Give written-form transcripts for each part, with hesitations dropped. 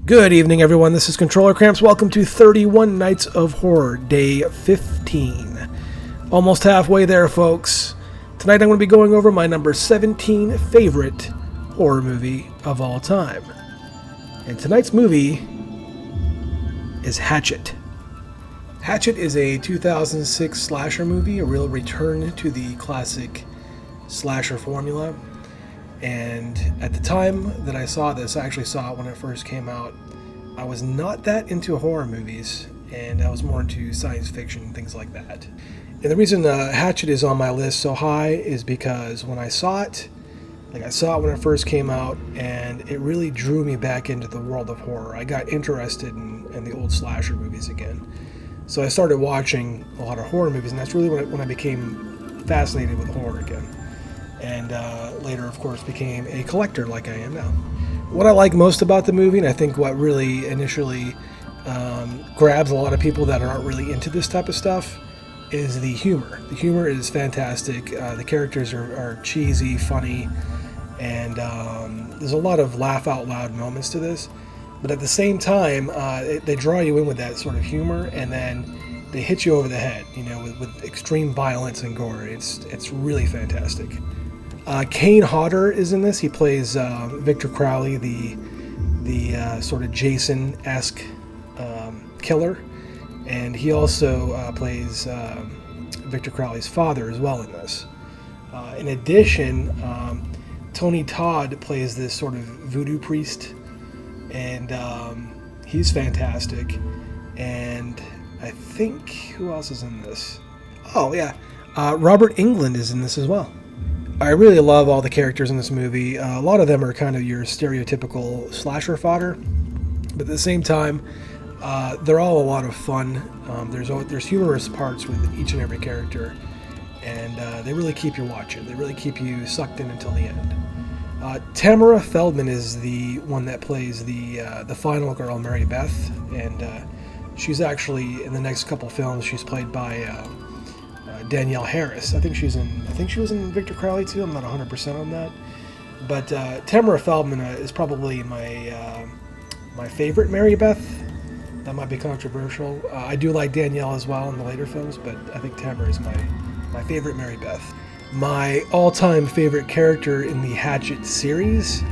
Good evening, everyone. This is Controller Cramps. Welcome to 31 Nights of Horror, Day 15. Almost halfway there, folks. Tonight I'm going to be going over my number 17 favorite horror movie of all time. And tonight's movie is Hatchet. Hatchet is a 2006 slasher movie, a real return to the classic slasher formula. And at the time that I saw this, I actually saw it when it first came out, I was not that into horror movies, and I was more into science fiction, things like that. And the reason Hatchet is on my list so high is because when I saw it, I saw it when it first came out, and it really drew me back into the world of horror. I got interested in the old slasher movies again. So I started watching a lot of horror movies, and that's really when I became fascinated with horror again. And later, of course, became a collector like I am now. What I like most about the movie, and I think what really initially grabs a lot of people that aren't really into this type of stuff, is the humor. The humor is fantastic. The characters are cheesy, funny, and there's a lot of laugh-out-loud moments to this. But at the same time, they draw you in with that sort of humor, and then they hit you over the head, with extreme violence and gore. It's really fantastic. Kane Hodder is in this. He plays Victor Crowley, the sort of Jason-esque killer, and he also plays Victor Crowley's father as well in this. In addition, Tony Todd plays this sort of voodoo priest, and he's fantastic. And I think, who else is in this? Oh yeah, Robert Englund is in this as well. I really love all the characters in this movie. A lot of them are kind of your stereotypical slasher fodder, but at the same time, they're all a lot of fun. There's humorous parts with each and every character, and they really keep you watching. They really keep you sucked in until the end. Tamara Feldman is the one that plays the final girl, Mary Beth, and she's actually in the next couple films. She's played by Danielle Harris. I think she was in Victor Crowley too. I'm not 100% on that, but Tamara Feldman is probably my favorite Mary Beth. That might be controversial. I do like Danielle as well in the later films, but I think Tamara is my favorite Mary Beth. My all-time favorite character in the Hatchet series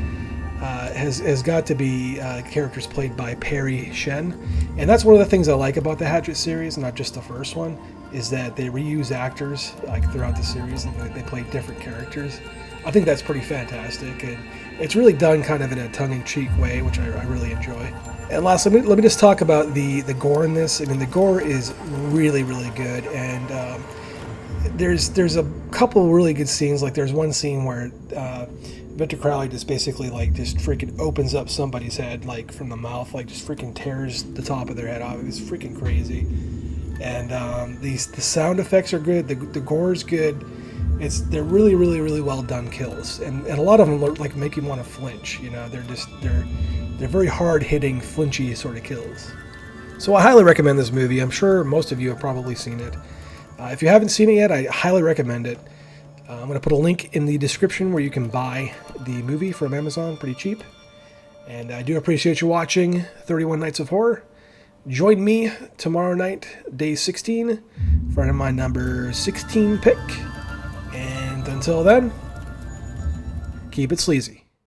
has got to be characters played by Perry Shen, and that's one of the things I like about the Hatchet series, not just the first one, is that they reuse actors throughout the series, and they play different characters. I think that's pretty fantastic, and it's really done kind of in a tongue-in-cheek way, which I really enjoy. And last, let me just talk about the gore in this. I mean, the gore is really, really good, and there's a couple really good scenes. Like there's one scene where Victor Crowley just basically just freaking opens up somebody's head from the mouth, just freaking tears the top of their head off. It's freaking crazy. And the sound effects are good. The gore is good. They're really, really, really well done kills, and a lot of them make you want to flinch. They're very hard hitting, flinchy sort of kills. So I highly recommend this movie. I'm sure most of you have probably seen it. If you haven't seen it yet, I highly recommend it. I'm going to put a link in the description where you can buy the movie from Amazon pretty cheap. And I do appreciate you watching 31 Nights of Horror. Join me tomorrow night, day 16, for my number 16 pick. And until then, keep it sleazy.